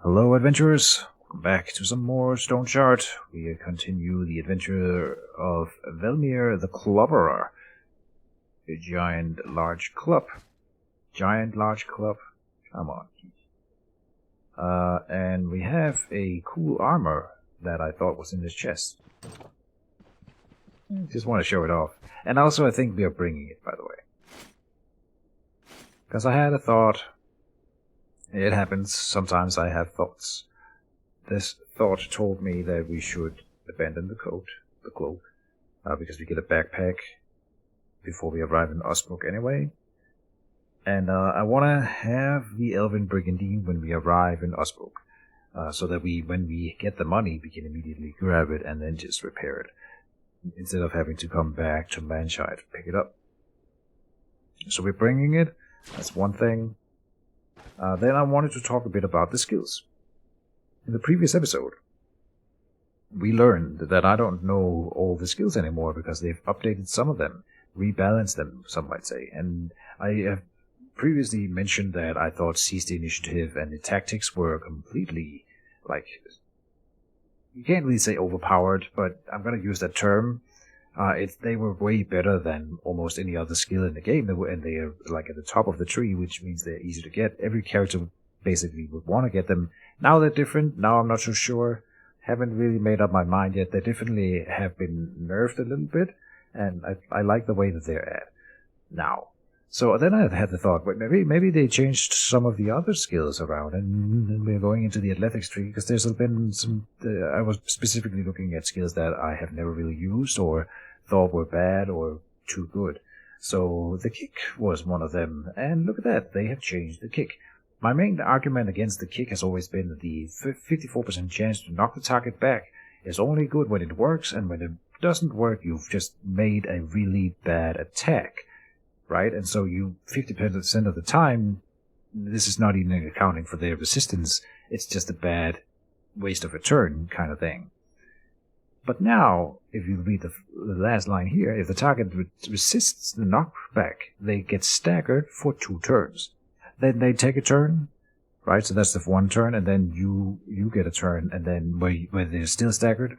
Hello adventurers, welcome back to some more Stoneshard. We continue the adventure of Velmir the Clobberer. A giant large club. Come on. And we have a cool armor that I thought was in this chest. Just want to show it off. And also I think we are bringing it, by the way. Because I had a thought. It happens. Sometimes I have thoughts. This thought told me that we should abandon the cloak, because we get a backpack before we arrive in Icebrook anyway. And I want to have the Elven Brigandine when we arrive in Icebrook, so that when we get the money, we can immediately grab it and then just repair it, instead of having to come back to Manshide to pick it up. So we're bringing it. That's one thing. Then I wanted to talk a bit about the skills. In the previous episode, we learned that I don't know all the skills anymore because they've updated some of them, rebalanced them, some might say. And I have previously mentioned that I thought Seize the Initiative and the tactics were completely, you can't really say overpowered, but I'm going to use that term. They were way better than almost any other skill in the game, and they are at the top of the tree, which means they're easy to get. Every character basically would want to get them. Now they're different. Now I'm not so sure. Haven't really made up my mind yet. They definitely have been nerfed a little bit, and I like the way that they're at now. So then I had the thought, maybe they changed some of the other skills around, and we're going into the athletics tree, because there's been some... I was specifically looking at skills that I have never really used, or thought were bad, or too good. So the kick was one of them, and look at that, they have changed the kick. My main argument against the kick has always been that the 54% chance to knock the target back is only good when it works, and when it doesn't work, you've just made a really bad attack. Right? And so 50% of the time, this is not even accounting for their resistance, it's just a bad waste of a turn kind of thing. But now, if you read the last line here, if the target resists the knockback, they get staggered for 2 turns. Then they take a turn, right? So that's the 1 turn, and then you get a turn, and then where they're still staggered,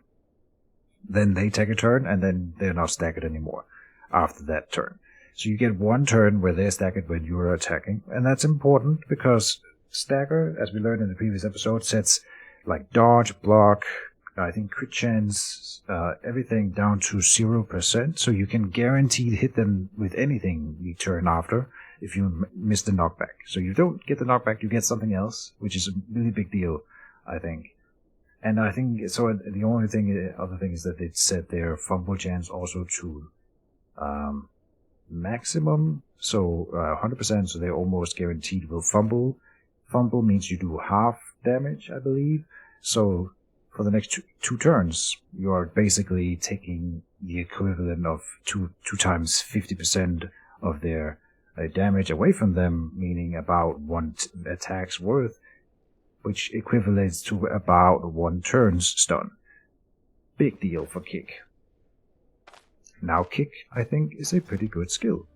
then they take a turn, and then they're not staggered anymore after that turn. So you get 1 turn where they're staggered when you're attacking, and that's important because stagger, as we learned in the previous episode, sets dodge, block, I think crit chance, everything down to 0%, so you can guaranteed hit them with anything the turn after if you miss the knockback. So you don't get the knockback, you get something else, which is a really big deal, I think. And I think, so the only other thing is that it set their fumble chance also to maximum, so 100%, so they're almost guaranteed will fumble. Fumble means you do half damage, I believe. So for the next two turns, you are basically taking the equivalent of 2 times 50% of their damage away from them, meaning about 1 attack's worth, which equivalates to about 1 turn's stun. Big deal for kick. Now kick, I think, is a pretty good skill.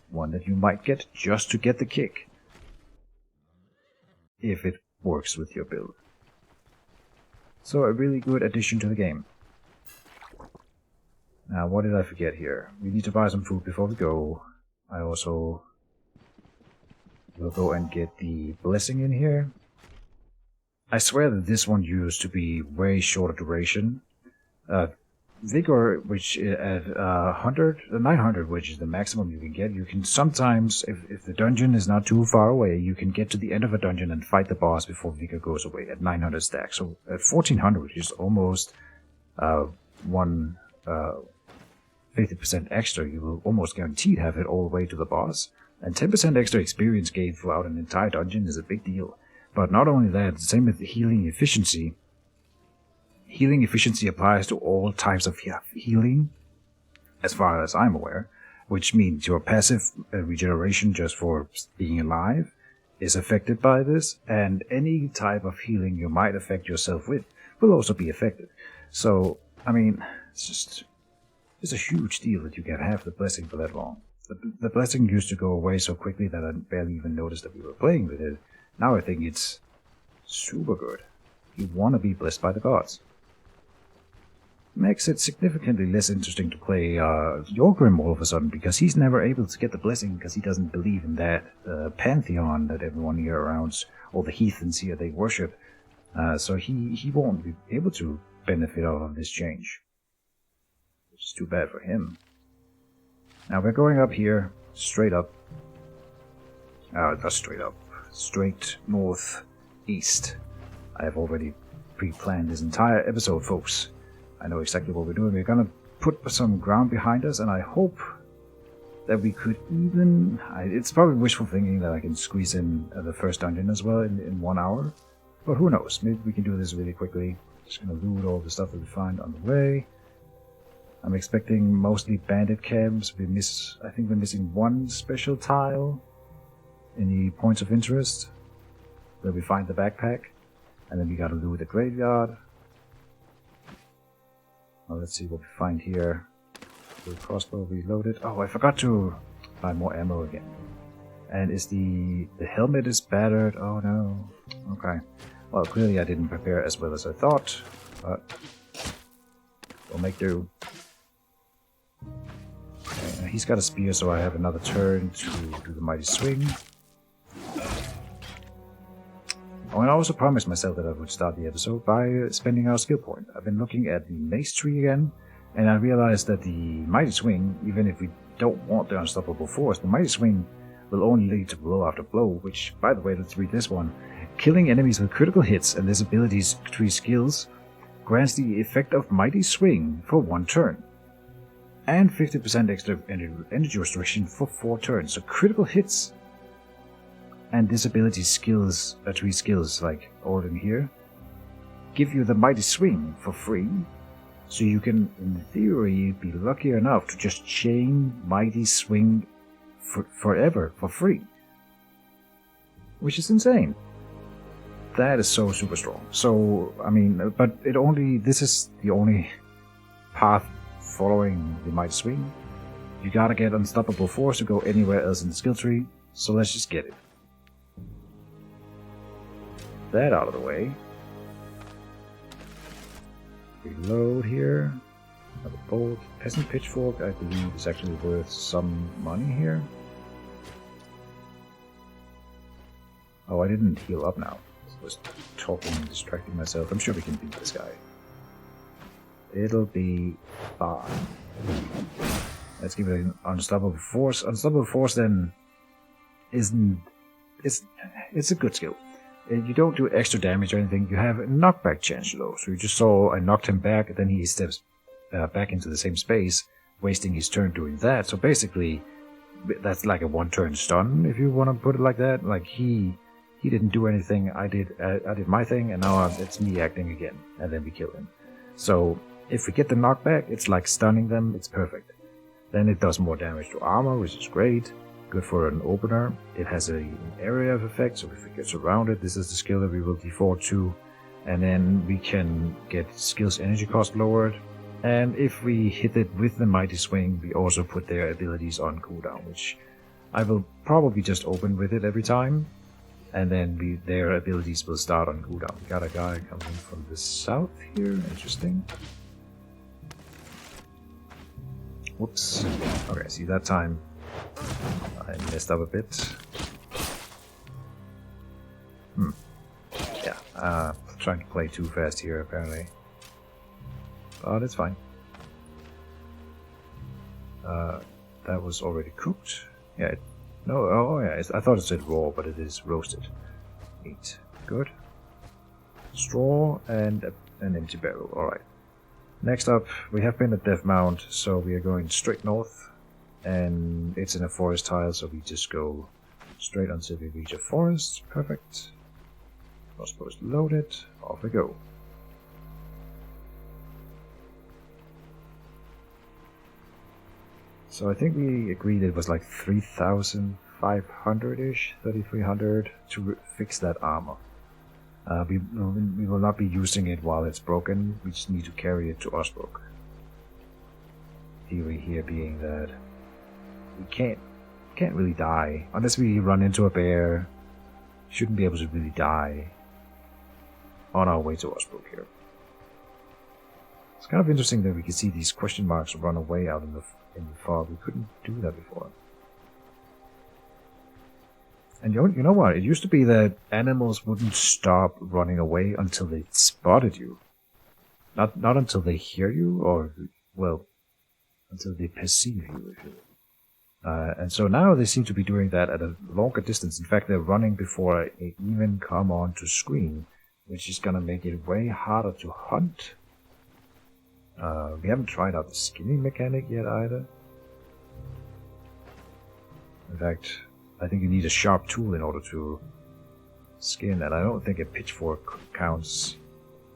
One that you might get just to get the kick. If it works with your build. So a really good addition to the game. Now what did I forget here? We need to buy some food before we go. I also will go and get the blessing in here. I swear that this one used to be way shorter duration. Vigor, which at 900, which is the maximum you can get, you can sometimes, if the dungeon is not too far away, you can get to the end of a dungeon and fight the boss before Vigor goes away at 900 stack. So at 1400, which is almost 50% extra, you will almost guaranteed have it all the way to the boss. And 10% extra experience gain throughout an entire dungeon is a big deal. But not only that, the same with the healing efficiency. Healing efficiency applies to all types of healing, as far as I'm aware, which means your passive regeneration just for being alive is affected by this, and any type of healing you might affect yourself with will also be affected. So, I mean, it's a huge deal that you can have the blessing for that long. The blessing used to go away so quickly that I barely even noticed that we were playing with it. Now I think it's Super good. You want to be blessed by the gods. Makes it significantly less interesting to play Jorgrim all of a sudden, because he's never able to get the blessing because he doesn't believe in that pantheon that everyone here around, all the heathens here, they worship. So he won't be able to benefit out of this change. Which is too bad for him. Now we're going up here, straight up. Not straight up. Straight northeast. I have already pre-planned this entire episode, folks. I know exactly what we're doing. We're gonna put some ground behind us, and I hope that we could even... it's probably wishful thinking that I can squeeze in the first dungeon as well in 1 hour. But who knows? Maybe we can do this really quickly. Just gonna loot all the stuff that we find on the way. I'm expecting mostly bandit camps. I think we're missing one special tile in the points of interest, where we find the backpack. And then we gotta loot the graveyard. Well, let's see what we find here. The crossbow reloaded. Oh, I forgot to buy more ammo again. And is the helmet is battered? Oh no. Okay. Well, clearly I didn't prepare as well as I thought, but we'll make do. Okay, he's got a spear, so I have another turn to do the mighty swing. Oh, and I also promised myself that I would start the episode by spending our skill point. I've been looking at the mace tree again, and I realized that the mighty swing, even if we don't want the unstoppable force, the mighty swing will only lead to blow after blow, which, by the way, let's read this one. Killing enemies with critical hits and this ability's tree skills grants the effect of mighty swing for 1 turn. And 50% extra energy restoration for 4 turns. So critical hits and disability skills, tree skills like all in here, give you the mighty swing for free. So you can, in theory, be lucky enough to just chain mighty swing forever for free. Which is insane. That is so super strong. So, I mean, but this is the only path following the mighty swing. You gotta get unstoppable force to go anywhere else in the skill tree, so let's just get it. That out of the way. Reload here. Another bolt. Peasant pitchfork, I believe, is actually worth some money here. Oh, I didn't heal up now. I was talking and distracting myself. I'm sure we can beat this guy. It'll be fine. Let's give it an unstoppable force. Unstoppable force then isn't... It's a good skill. You don't do extra damage or anything. You have a knockback chance though. So you just saw I knocked him back, and then he steps back into the same space, wasting his turn doing that. So basically, that's like a 1-turn stun, if you want to put it like that. Like he didn't do anything. I did my thing, and now it's me acting again, and then we kill him. So if we get the knockback, it's like stunning them. It's perfect. Then it does more damage to armor, which is great. Good for an opener. It has an area of effect, so if it gets surrounded, this is the skill that we will default to. And then we can get skills energy cost lowered. And if we hit it with the mighty swing, we also put their abilities on cooldown, which I will probably just open with it every time. And then their abilities will start on cooldown. We got a guy coming from the south here. Interesting. Whoops. Okay, see that time I messed up a bit. Yeah, trying to play too fast here apparently. But it's fine. That was already cooked. Yeah, I thought it said raw, but it is roasted meat. Good. Straw and an empty barrel. Alright. Next up, we have been at Death Mount, so we are going straight north. And it's in a forest tile, so we just go straight until we reach a forest. Perfect. Crossbow is loaded. Off we go. So I think we agreed it was like 3,500-ish, 3,300 to fix that armor. We will not be using it while it's broken. We just need to carry it to Icebrook. Theory here being that we can't really die unless we run into a bear. Shouldn't be able to really die on our way to Icebrook here. It's kind of interesting that we can see these question marks run away out in the fog. We couldn't do that before. And you know what? It used to be that animals wouldn't stop running away until they spotted you. Not until they hear you, or, well, until they perceive you, if you will. And so now they seem to be doing that at a longer distance. In fact, they're running before they even come on to screen, which is gonna make it way harder to hunt. We haven't tried out the skinning mechanic yet either. In fact, I think you need a sharp tool in order to skin, and I don't think a pitchfork counts.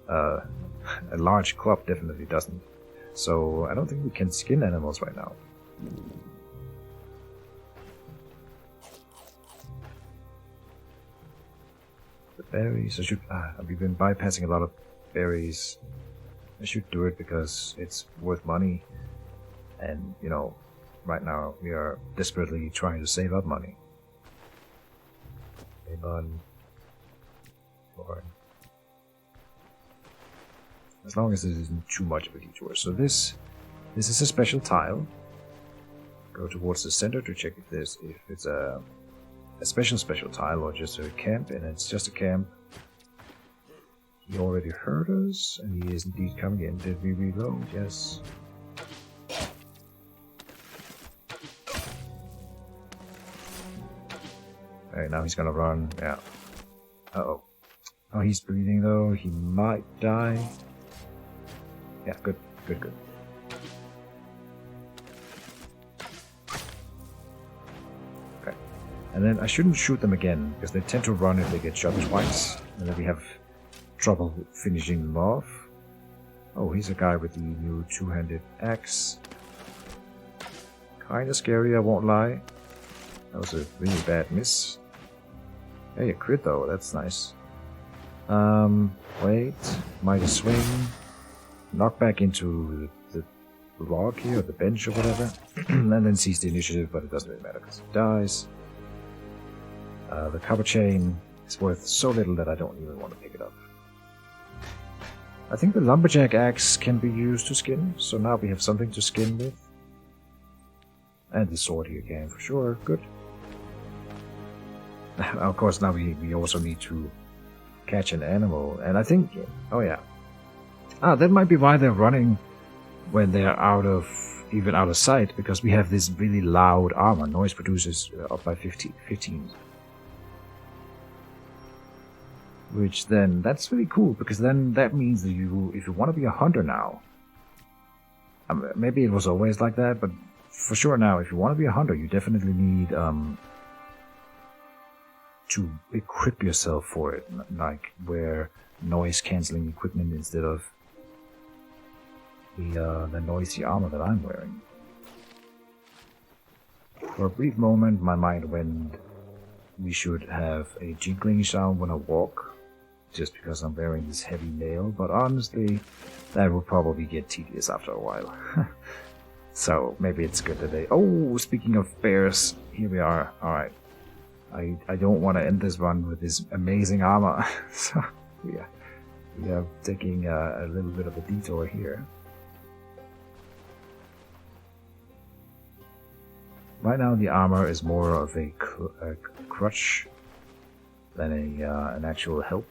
A large club definitely doesn't. So I don't think we can skin animals right now. The berries, I should... we've been bypassing a lot of berries. I should do it because it's worth money. And, you know, right now we are desperately trying to save up money. As long as it isn't too much of a detour. So this is a special tile. Go towards the center to check if it's a special tile or just a camp, and it's just a camp. He already heard us, and he is indeed coming in. Did we reload? Yes. Alright, now he's gonna run. Yeah. Uh-oh. Oh, he's bleeding though. He might die. Yeah, good. Okay. And then I shouldn't shoot them again, because they tend to run if they get shot twice. And then we have trouble finishing them off. Oh, he's a guy with the new two-handed axe. Kinda scary, I won't lie. That was a really bad miss. Hey, a crit though, that's nice. Wait. Mighty swing. Knock back into the log here, or the bench or whatever. And then seize the initiative, but it doesn't really matter because it dies. The copper chain is worth so little that I don't even want to pick it up. I think the lumberjack axe can be used to skin, so now we have something to skin with. And the sword here can, for sure. Good. Of course, now we also need to catch an animal, and I think... Oh yeah. That might be why they're running when they're out of sight, because we have this really loud armor. Noise produces up by 15. Which then, that's really cool, because then that means that if you want to be a hunter now, maybe it was always like that, but for sure now, if you want to be a hunter, you definitely need to equip yourself for it, like wear noise cancelling equipment instead of the noisy armor that I'm wearing. For a brief moment, my mind went, we should have a jingling sound when I walk, just because I'm wearing this heavy mail, but honestly, that would probably get tedious after a while. So maybe it's good that they... Oh, speaking of bears, here we are. Alright. I don't want to end this run with this amazing armor. So, yeah. We are taking a little bit of a detour here. Right now the armor is more of a crutch than an actual help.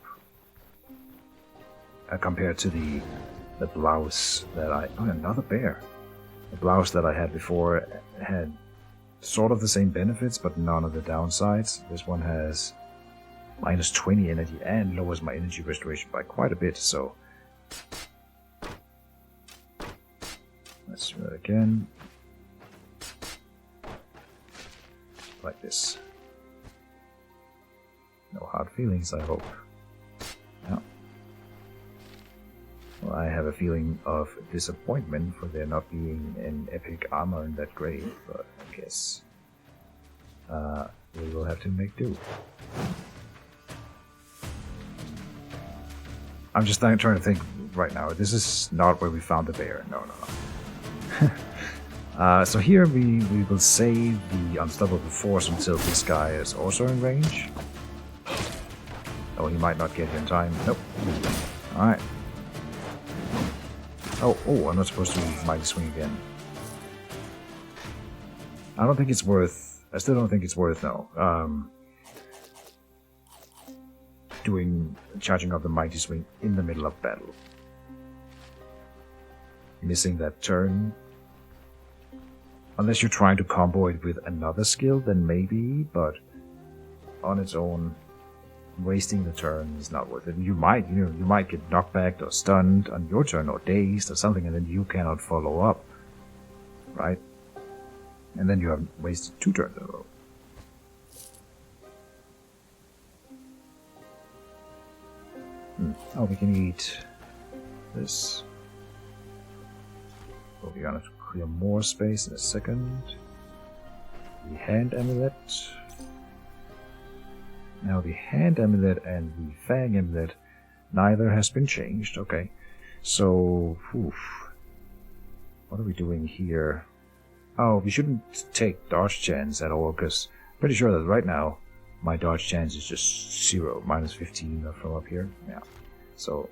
Compared to the blouse that I... Oh, another bear! The blouse that I had before had sort of the same benefits, but none of the downsides. This one has minus 20 energy and lowers my energy restoration by quite a bit, so... Let's do it again. Like this. No hard feelings, I hope. No. Well, I have a feeling of disappointment for there not being an epic armor in that grade, but I guess we will have to make do. I'm just trying to think right now. This is not where we found the bear. No. So here we will save the unstoppable force until this guy is also in range. Oh, he might not get here in time. Nope. Alright. Oh, I'm not supposed to Mighty Swing again. I don't think it's worth... I still don't think it's worth, no. Charging up the Mighty Swing in the middle of battle. Missing that turn. Unless you're trying to combo it with another skill, then maybe, but on its own, wasting the turn is not worth it. You might get knocked back or stunned on your turn or dazed or something, and then you cannot follow up, right? And then you have wasted 2 turns in a row. Oh, we can eat this. Oh, we're gonna clear more space in a second. The hand amulet. Now the hand amulet and the fang amulet, neither has been changed. Okay, so what are we doing here? Oh, we shouldn't take dodge chance at all, because I'm pretty sure that right now my dodge chance is just 0, minus 15 from up here. Yeah, so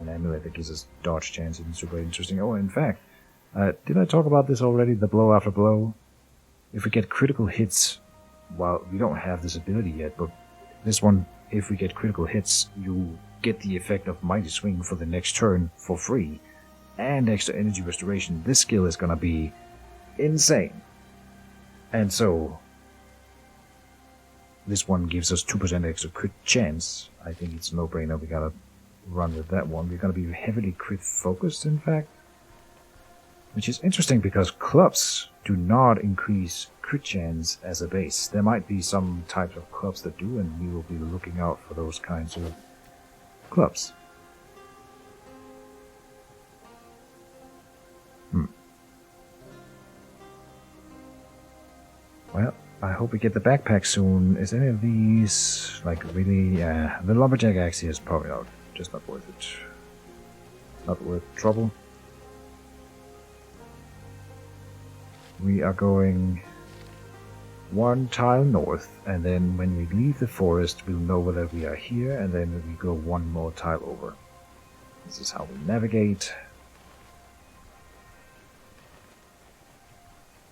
an amulet that gives us dodge chance isn't super interesting. Oh, in fact, did I talk about this already? The blow after blow. If we get critical hits, well, we don't have this ability yet, but this one, if we get critical hits, you get the effect of Mighty Swing for the next turn for free, and extra energy restoration. This skill is gonna be insane. And so, this one gives us 2% extra crit chance. I think it's a no-brainer. We gotta run with that one. We're gonna be heavily crit focused, in fact. Which is interesting because clubs do not increase crit chance as a base. There might be some types of clubs that do, and we will be looking out for those kinds of clubs. Well, I hope we get the backpack soon. Is any of these, like, really... the lumberjack axe here is probably not, just not worth it. Not worth trouble. We are going 1 tile north, and then when we leave the forest, we'll know whether we are here, and then we go 1 more tile over. This is how we navigate.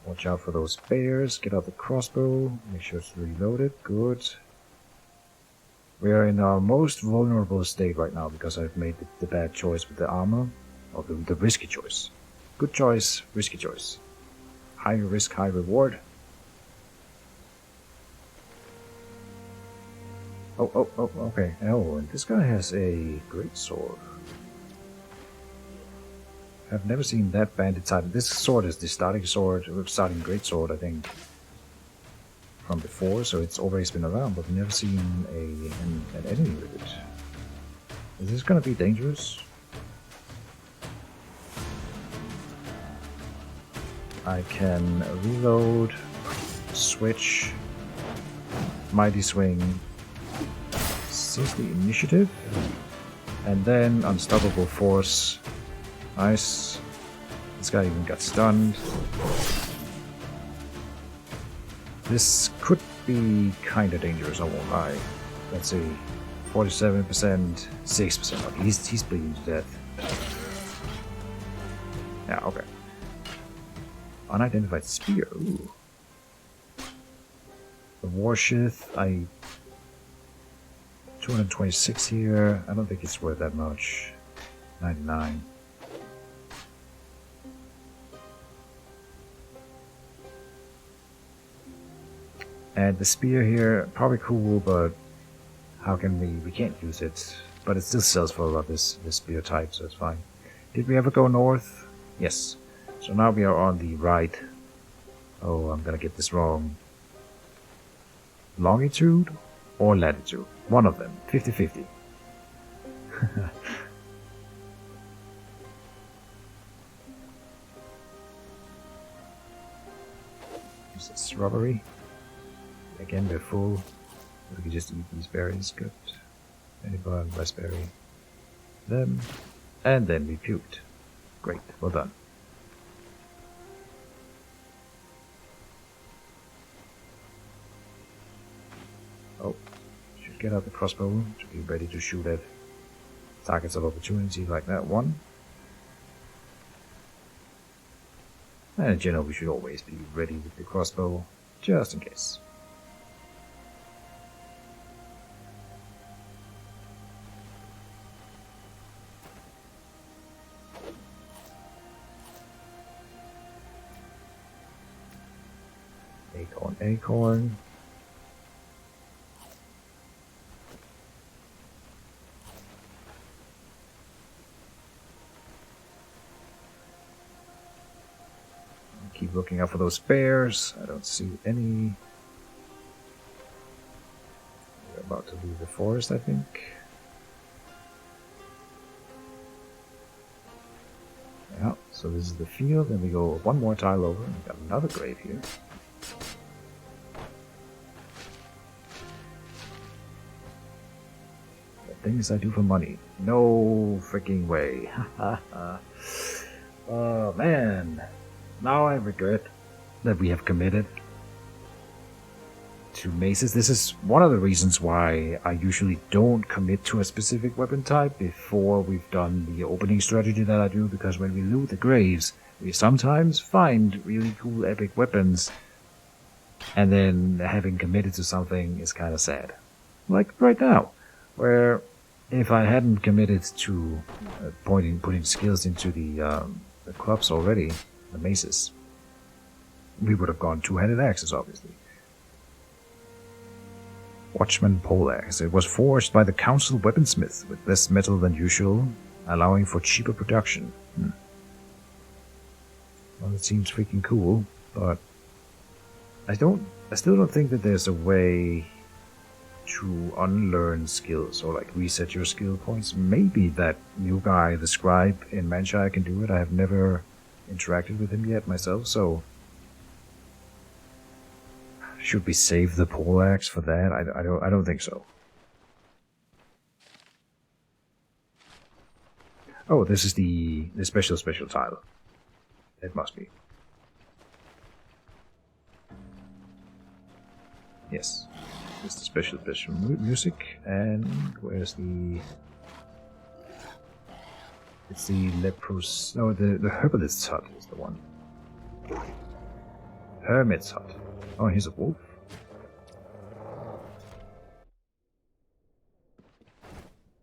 Watch out for those bears. Get out the crossbow. Make sure it's reloaded. Good. We are in our most vulnerable state right now because I've made the bad choice with the armor. Or the risky choice. Good choice, risky choice. High risk, high reward. Oh, okay. Oh, and this guy has a great sword. I've never seen that bandit type. This sword is the starting sword, starting great sword, I think, from before, so it's always been around, but never seen an enemy with it. Is this gonna be dangerous? I can reload, switch, Mighty Swing, seize the initiative, and then Unstoppable Force. Nice. This guy even got stunned. This could be kinda dangerous, I won't lie. Let's see. 47%, 6%. Okay, he's bleeding to death. Yeah, okay. Unidentified spear. Ooh. The Warshith, 226 here. I don't think it's worth that much. 99. And the spear here, probably cool, but how can we can't use it. But it still sells for a lot, this spear type, so it's fine. Did we ever go north? Yes. So now we are on the right. Oh, I'm gonna get this wrong. Longitude or latitude? One of them. 50-50. Use this robbery. Again, we're full. We can just eat these berries. Good. Anybody, raspberry. Them. And then we puked. Great. Well done. Oh. Should get out the crossbow to be ready to shoot at targets of opportunity like that one. And in general, we should always be ready with the crossbow, just in case. Acorn, acorn. Keep looking out for those bears. I don't see any. We're about to leave the forest, I think. Yeah, so this is the field, and we go one more tile over, and we got another grave here. The things I do for money. No freaking way. Oh man. Now I regret that we have committed to maces. This is one of the reasons why I usually don't commit to a specific weapon type before we've done the opening strategy that I do, because when we loot the graves, we sometimes find really cool epic weapons, and then having committed to something is kind of sad. Like right now, where if I hadn't committed to putting skills into the clubs already, the maces, we would have gone two-handed axes, obviously. Watchman poleaxe. It was forged by the council weaponsmith with less metal than usual, allowing for cheaper production. Well, it seems freaking cool, but I still don't think that there's a way to unlearn skills or like reset your skill points. Maybe that new guy, the scribe in Manshire, can do it. I have never interacted with him yet myself, so should we save the poleaxe for that? I don't think so. Oh, this is the special tile. It must be. Yes, it's the special music, and where's the? It's the lepros. No, the herbalist's hut is the one. Hermit's hut. Oh, here's a wolf.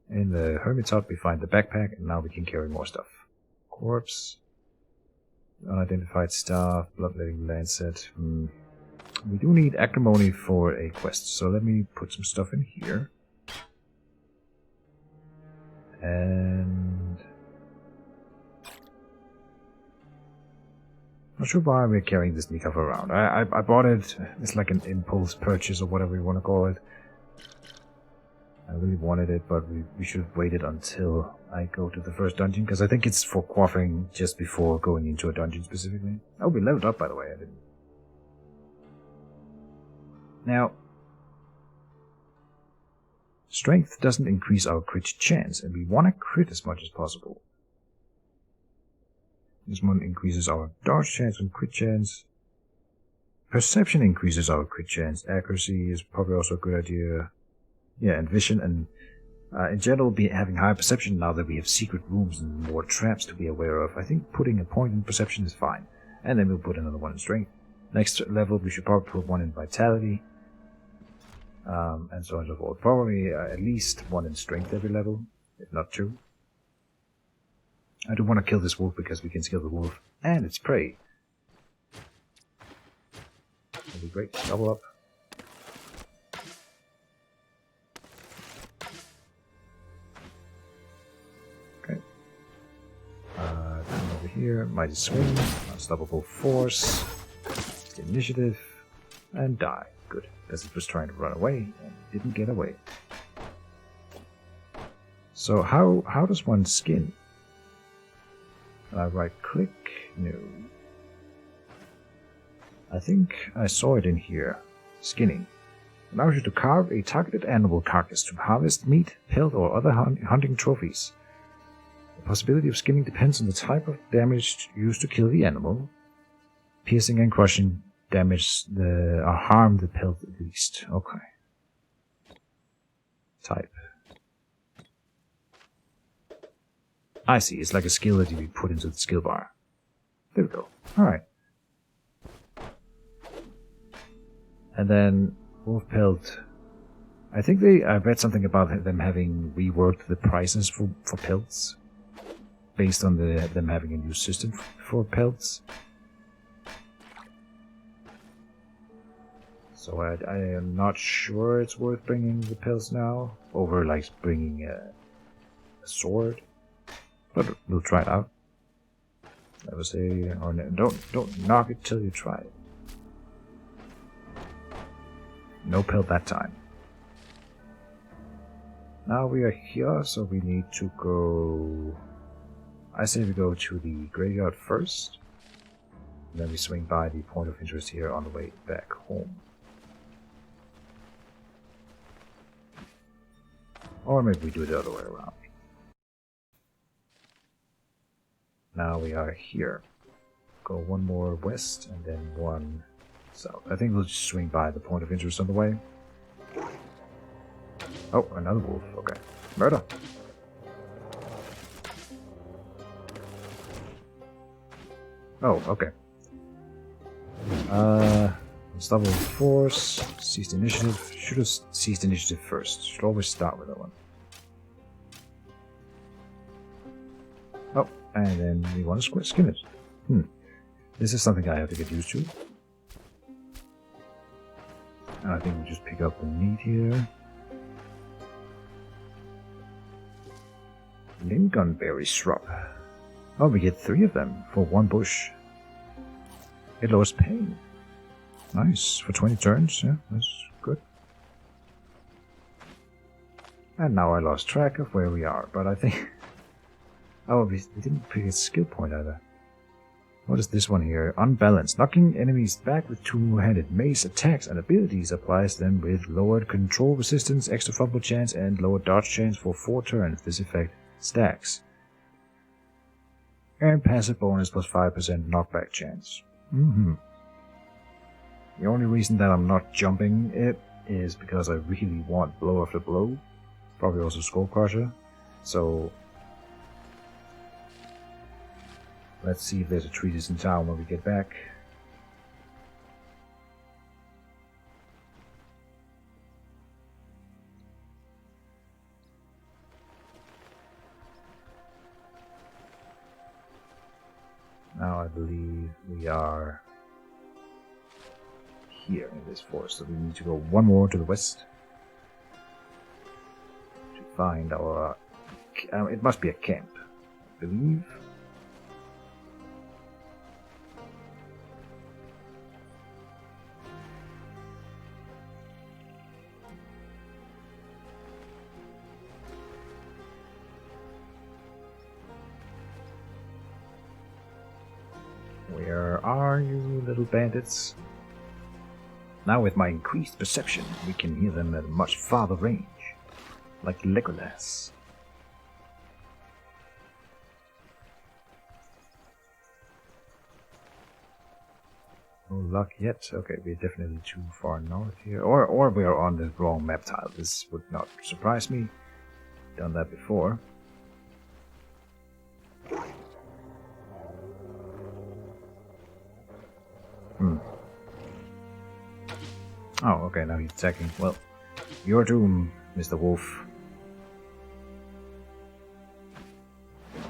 In the hermit's hut, we find the backpack, and now we can carry more stuff. Corpse. Unidentified staff. Bloodletting lancet. We do need acrimony for a quest, so let me put some stuff in here. And not sure why we're carrying this kneecap around. I bought it. It's like an impulse purchase or whatever you want to call it. I really wanted it, but we should have waited until I go to the first dungeon, because I think it's for quaffing just before going into a dungeon specifically. Oh, we leveled up, by the way. I didn't. Now, strength doesn't increase our crit chance, and we want to crit as much as possible. This one increases our dodge chance and crit chance. Perception increases our crit chance. Accuracy is probably also a good idea. Yeah, and vision, and in general, having higher perception now that we have secret rooms and more traps to be aware of. I think putting a point in perception is fine. And then we'll put another one in strength. Next level, we should probably put one in vitality. And so on and so forth. Probably at least one in strength every level, if not two. I do want to kill this wolf because we can skill the wolf and its prey. That'd be great. Double up. Okay. Come over here. Mighty swing. Unstoppable force. Initiative. And die. Good. Because it was trying to run away and didn't get away. So how does one skin? I right click? No. I think I saw it in here. Skinning. Allows you to carve a targeted animal carcass to harvest meat, pelt, or other hunting trophies. The possibility of skinning depends on the type of damage used to kill the animal. Piercing and crushing damage or harm the pelt at least. Okay. Type. I see, it's like a skill that you put into the skill bar. There we go. Alright. And then wolf pelt. I think I read something about them having reworked the prices for pelts. Based on them having a new system for pelts. So I am not sure it's worth bringing the pelts now. Over like bringing a sword. But we'll try it out. Never say, or don't knock it till you try it. No pelt that time. Now we are here, so we need to go... I say we go to the graveyard first. And then we swing by the point of interest here on the way back home. Or maybe we do it the other way around. Now we are here. Go one more west and then one south. I think we'll just swing by the point of interest on the way. Oh, another wolf. Okay. Murder! Oh, okay. Unstoppable force. Ceased initiative. Should have ceased initiative first. Should always start with that one. Oh, and then we want to skin it. This is something I have to get used to. I think we just pick up the meat here. Lingonberry shrub. Oh, we get 3 of them for 1 bush. It lowers pain. Nice. For 20 turns, yeah, that's good. And now I lost track of where we are, but I think... Oh, we didn't pick a skill point either. What is this one here? Unbalanced. Knocking enemies back with two-handed mace attacks and abilities applies them with lowered control resistance, extra fumble chance, and lowered dodge chance for 4 turns. This effect stacks. And passive bonus plus 5% knockback chance. The only reason that I'm not jumping it is because I really want blow after blow. Probably also skull crusher. So let's see if there's a treatise in town when we get back. Now I believe we are here in this forest, so we need to go one more to the west to find our... it must be a camp, I believe. Where are you, little bandits? Now with my increased perception, we can hear them at a much farther range, like Legolas. No luck yet. Okay, we're definitely too far north here. Or we are on the wrong map tile. This would not surprise me. Done that before. Oh, okay, now he's attacking. Well, your doom, Mr. Wolf.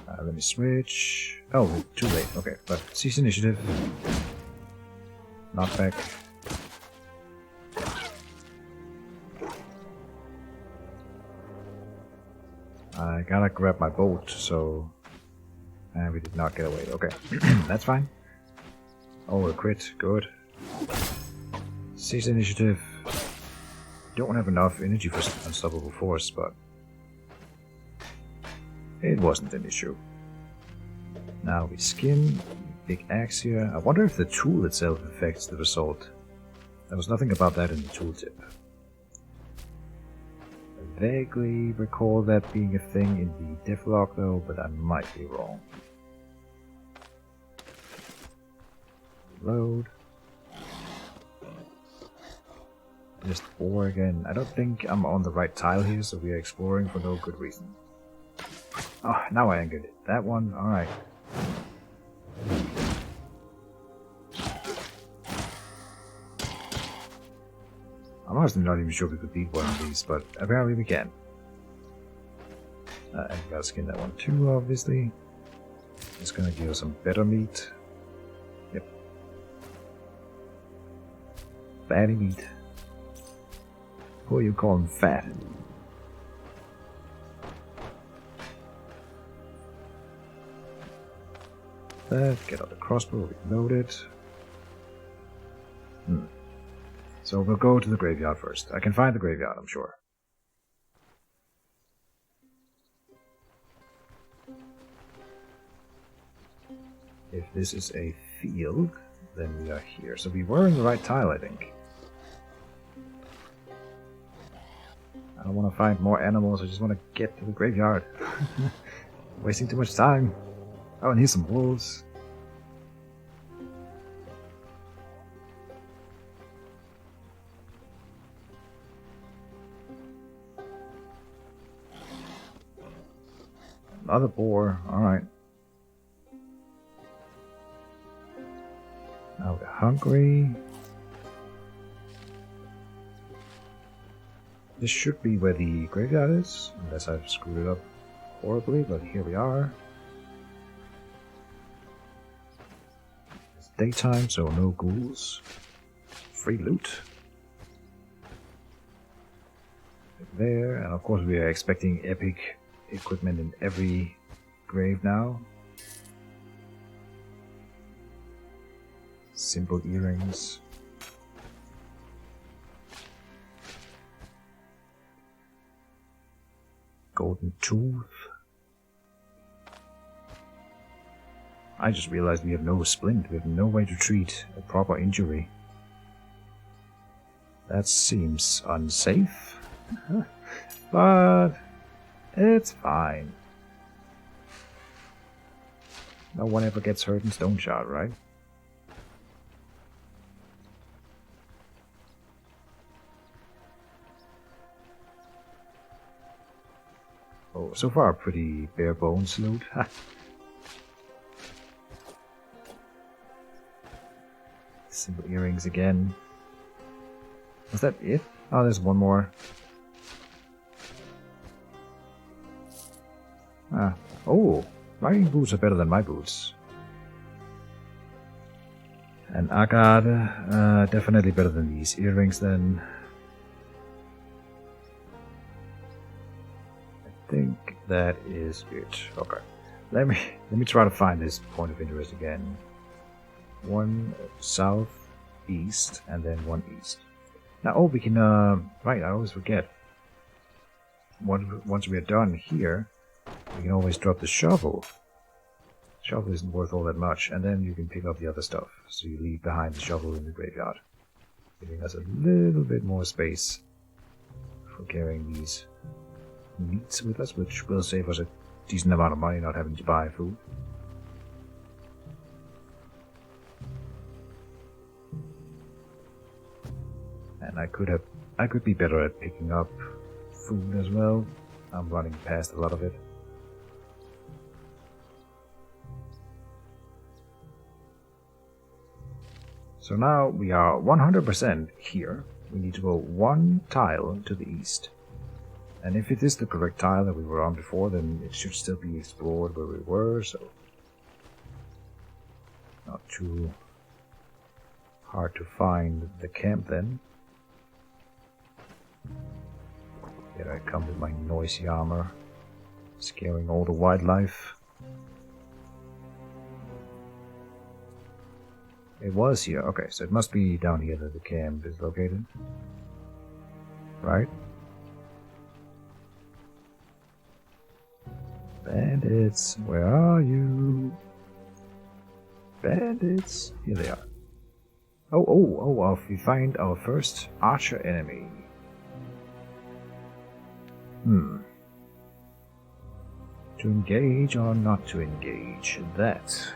Let me switch. Oh, too late. Okay, but cease initiative. Knockback. I gotta grab my boat, so... And we did not get away. Okay, that's fine. Oh, a crit. Good. Cease initiative. Don't have enough energy for unstoppable force, but it wasn't an issue. Now we skin. Big axe here. I wonder if the tool itself affects the result. There was nothing about that in the tooltip. I vaguely recall that being a thing in the devlog though, but I might be wrong. Load. Just 4 again. I don't think I'm on the right tile here, so we are exploring for no good reason. Oh, now I angered it. That one, alright. I'm honestly not even sure we could beat one of these, but apparently we can. And we gotta skin that one too, obviously. It's gonna give us some better meat. Yep. Fatty meat. Who you calling fat? Get out the crossbow, reload it. So we'll go to the graveyard first. I can find the graveyard, I'm sure. If this is a field, then we are here. So we were in the right tile, I think. I don't want to find more animals, I just want to get to the graveyard. Wasting too much time. Oh, and here's some wolves. Another boar, alright. Now we're hungry. This should be where the graveyard is, unless I've screwed it up horribly, but here we are. It's daytime, so no ghouls. Free loot. There, and of course we are expecting epic equipment in every grave now. Simple earrings. Golden tooth. I just realized we have no splint. We have no way to treat a proper injury. That seems unsafe. But it's fine. No one ever gets hurt in Stoneshard, right? Oh, so far a pretty bare bones loot. Simple earrings again. Was that it? Oh, there's one more. Ah. Oh, riding boots are better than my boots. And agate, definitely better than these earrings then. I think that is it. Okay. Let me try to find this point of interest again. One south, east, and then one east. Now, oh, we can, right, I always forget. Once we are done here, we can always drop the shovel. Shovel isn't worth all that much, and then you can pick up the other stuff. So you leave behind the shovel in the graveyard, giving us a little bit more space for carrying these meats with us, which will save us a decent amount of money not having to buy food. And I could be better at picking up food as well. I'm running past a lot of it. So now we are 100% here. We need to go one tile to the east. And if it is the correct tile that we were on before, then it should still be explored where we were, so not too hard to find the camp then. Here I come with my noisy armor, scaring all the wildlife. It was here. Okay, so it must be down here that the camp is located. Right? Bandits, where are you? Bandits, here they are. Oh, we find our first archer enemy. To engage or not to engage? That's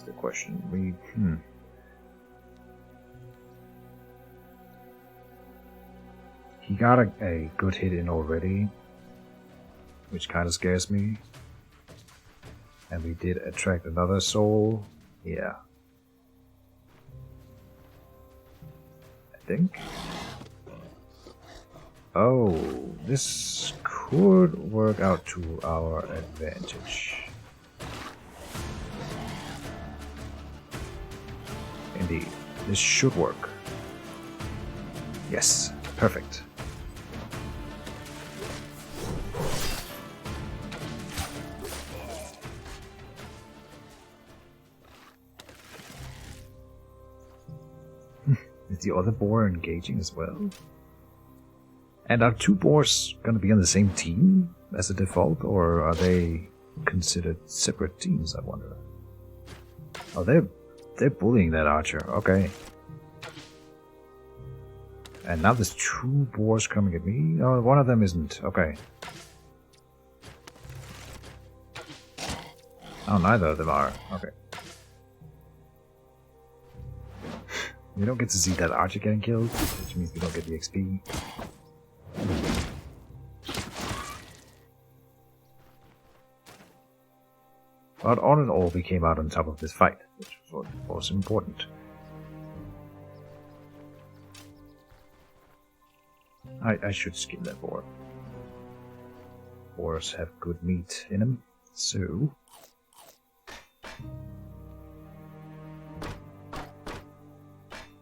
the question. He got a good hit in already, which kind of scares me. And we did attract another soul. Yeah. I think. Oh, this could work out to our advantage. Indeed, this should work. Yes, perfect. Is the other boar engaging as well? And are two boars gonna be on the same team as a default, or are they considered separate teams, I wonder? Oh, they're bullying that archer, okay. And now there's two boars coming at me? Oh, one of them isn't, okay. Oh, neither of them are, okay. We don't get to see that archer getting killed, which means we don't get the XP. But all in all, we came out on top of this fight, which was important. I should skin that boar. Boars have good meat in them, so...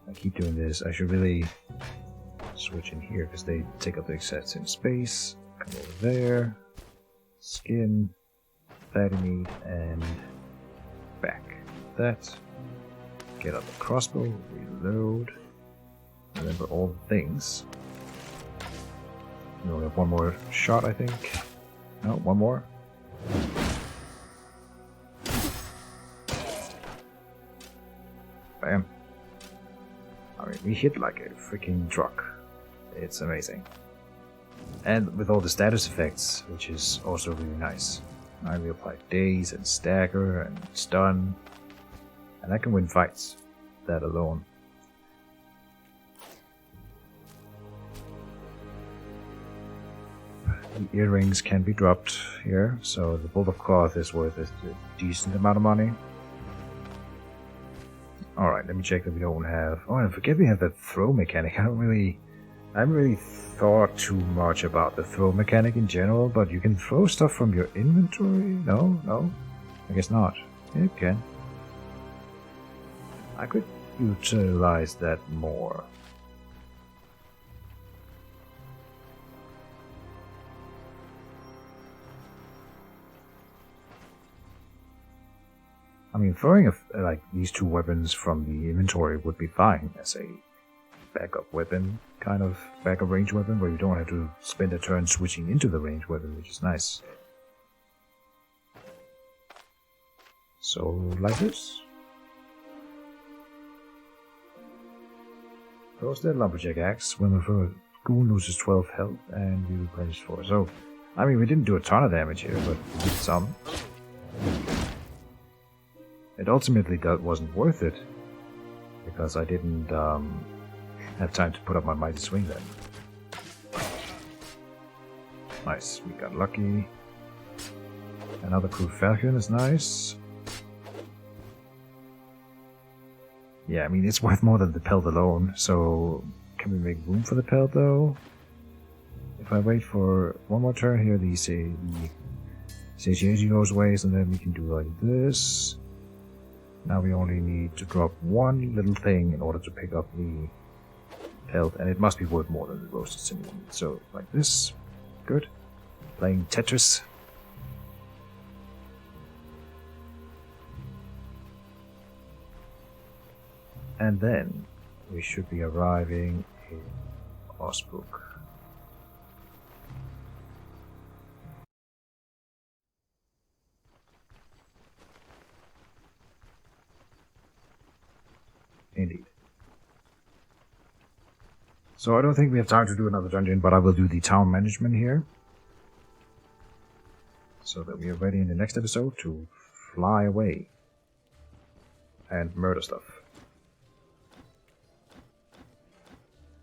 I keep doing this. I should really switch in here because they take up the exact same space. Come over there. Skin. Fatty meat and back. That. Get out the crossbow. Reload. Remember all the things. We only have one more shot, I think. No, one more. Bam. I mean, we hit like a freaking truck. It's amazing. And with all the status effects, which is also really nice. We apply daze and stagger and stun. And I can win fights. That alone. The earrings can be dropped here, so the bolt of cloth is worth a decent amount of money. Alright, let me check that we don't have... Oh, and I forget we have that throw mechanic. I haven't really thought too much about the throw mechanic in general, but you can throw stuff from your inventory? No? I guess not. Yeah, you can. I could utilize that more. I mean, throwing like these two weapons from the inventory would be fine as a backup weapon, kind of backup range weapon, where you don't have to spend a turn switching into the range weapon, which is nice. So, like this. Throws that lumberjack axe. When we throw a goon loses 12 health and we replenish 4. So, I mean, we didn't do a ton of damage here, but we did some. It ultimately wasn't worth it, because I didn't have time to put up my mighty swing then. Nice, we got lucky. Another crew falcon is nice. Yeah, I mean, it's worth more than the pelt alone, so can we make room for the pelt though? If I wait for one more turn here, the satiation goes away, and then we can do like this. Now we only need to drop one little thing in order to pick up the pelt, and it must be worth more than the roasted cinnamon. So, like this. Good. Playing Tetris. And then we should be arriving in Icebrook. Indeed. So I don't think we have time to do another dungeon, but I will do the town management here. So that we are ready in the next episode to fly away and murder stuff.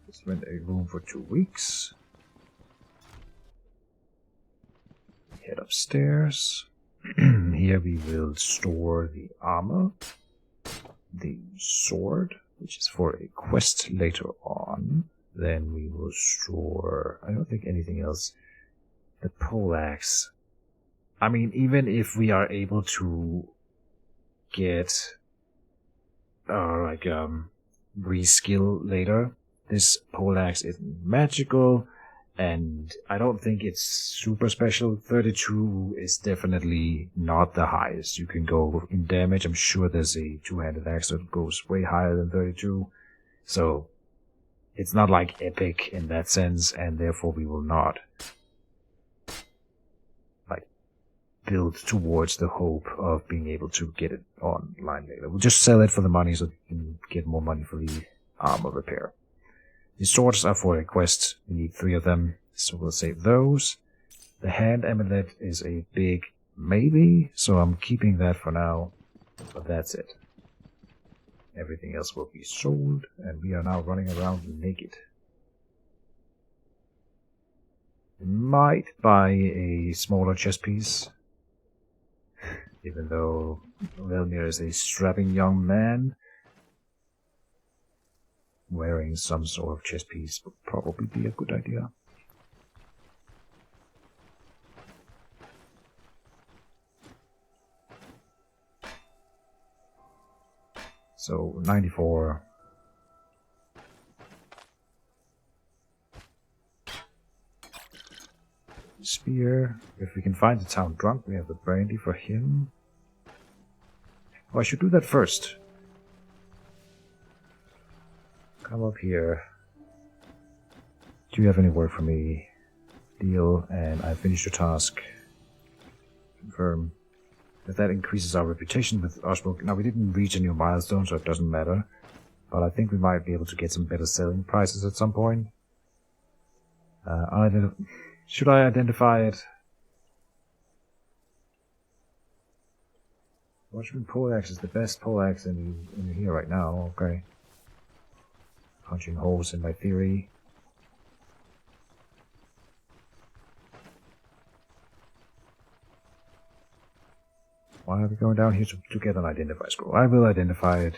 This rent a room for 2 weeks. Head upstairs. Here we will store the armor, the sword, which is for a quest later on. Then we will store, I don't think anything else, the poleaxe. I mean, even if we are able to get reskill later, this poleaxe isn't magical, and I don't think it's super special. 32 is definitely not the highest you can go in damage. I'm sure there's a two-handed axe that goes way higher than 32, so it's not like epic in that sense, and therefore we will not like build towards the hope of being able to get it online later. We'll just sell it for the money so we can get more money for the armor repair. The swords are for a quest. We need 3 of them, so we'll save those. The hand amulet is a big maybe, so I'm keeping that for now, but that's it. Everything else will be sold, and we are now running around naked. Might buy a smaller chest piece, even though Velmir is a strapping young man. Wearing some sort of chest piece would probably be a good idea. So 94. Spear. If we can find the town drunk, we have the brandy for him. Oh, I should do that first. Come up here. Do you have any work for me? Deal, and I finished your task. Confirm. If that increases our reputation with Icebrook. Now, we didn't reach a new milestone, so it doesn't matter. But I think we might be able to get some better selling prices at some point. Should I identify it? Watchman poleaxe is the best poleaxe in here right now. Okay. Punching holes in my theory. Why are we going down here to get an identify scroll? I will identify it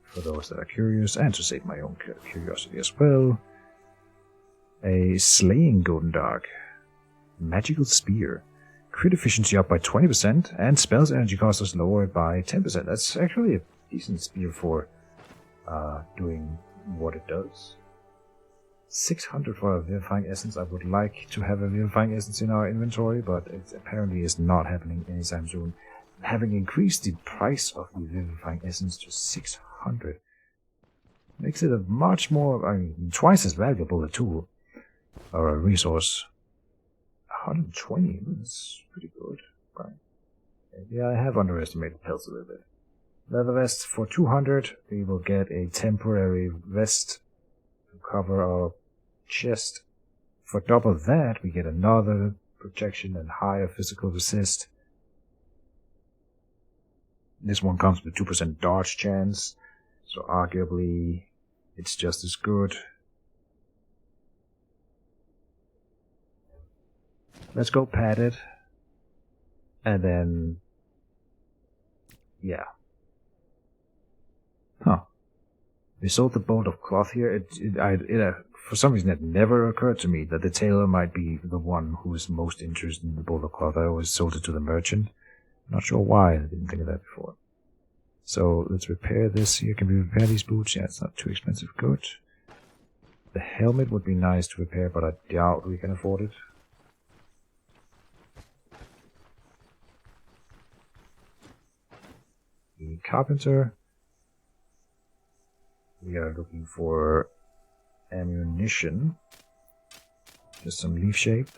for those that are curious, and to save my own curiosity as well. A Slaying Golden Dark. Magical Spear. Crit efficiency up by 20%, and spells energy cost is lowered by 10%. That's actually a decent spear for doing what it does. 600 for a Vivifying Essence. I would like to have a Vivifying Essence in our inventory, but it apparently is not happening anytime soon. Having increased the price of the Vivifying Essence to 600 makes it a much more, I mean, twice as valuable a tool or a resource. 120, that's pretty good. Right. Yeah, I have underestimated pelts a little bit. Leather vest for 200, we will get a temporary vest to cover our chest. For double that, we get another protection and higher physical resist. This one comes with 2% dodge chance, so arguably it's just as good. Let's go padded, and then, yeah. Huh. We sold the bolt of cloth here. For some reason, it never occurred to me that the tailor might be the one who is most interested in the bolt of cloth. I always sold it to the merchant. Not sure why I didn't think of that before. So let's repair this here. Can we repair these boots? Yeah, it's not too expensive. Good. The helmet would be nice to repair, but I doubt we can afford it. The carpenter. We are looking for ammunition. Just some leaf shape.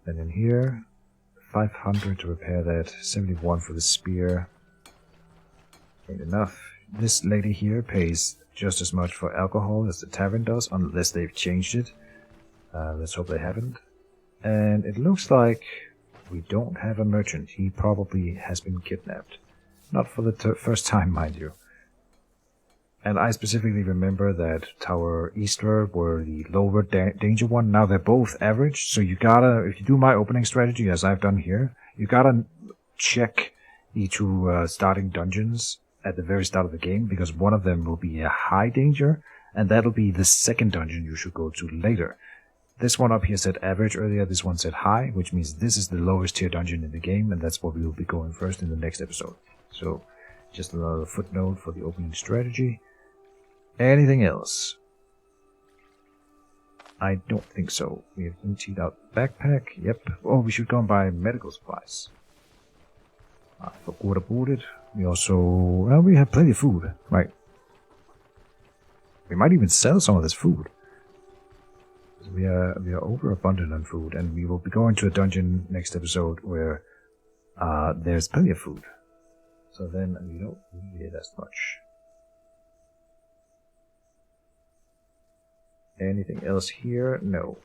And in here, 500 to repair that, 71 for the spear. Ain't enough. This lady here pays just as much for alcohol as the tavern does, unless they've changed it. Let's hope they haven't. And it looks like we don't have a merchant. He probably has been kidnapped. Not for the first time, mind you. And I specifically remember that Tower Eastward were the lower danger one. Now they're both average, so you gotta, if you do my opening strategy, as I've done here, you gotta check the two starting dungeons at the very start of the game, because one of them will be a high danger, and that'll be the second dungeon you should go to later. This one up here said average earlier, this one said high, which means this is the lowest tier dungeon in the game, and that's what we will be going first in the next episode. So, just another footnote for the opening strategy. Anything else? I don't think so. We have emptied out the backpack. Yep. Oh, we should go and buy medical supplies. I forgot about it. We also... well, we have plenty of food. Right. We might even sell some of this food. We are overabundant on food, and we will be going to a dungeon next episode where there's plenty of food. So then we don't need it as much. Anything else here? No.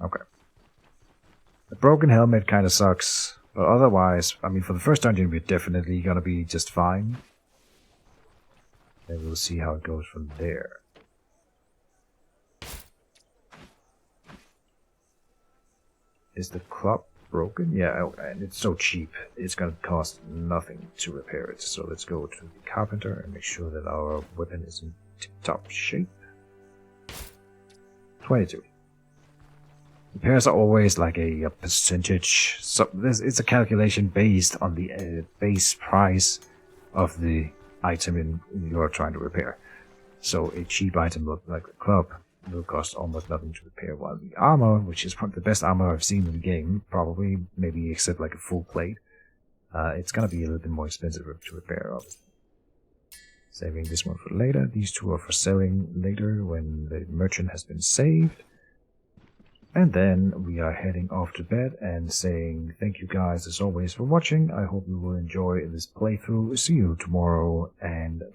Okay. The broken helmet kind of sucks, but otherwise, I mean, for the first dungeon, we're definitely gonna be just fine. And we'll see how it goes from there. Is the club broken? Yeah, and it's so cheap. It's gonna cost nothing to repair it. So let's go to the carpenter and make sure that our weapon is in tip-top shape. 22. Repairs are always like a percentage. So it's a calculation based on the base price of the item you're trying to repair. So a cheap item like the club will cost almost nothing to repair, while the armor, which is probably the best armor I've seen in the game, probably, maybe except like a full plate, it's gonna be a little bit more expensive to repair, obviously. Saving this one for later. These two are for selling later when the merchant has been saved. And then we are heading off to bed and saying thank you guys as always for watching. I hope you will enjoy this playthrough. See you tomorrow, and bye.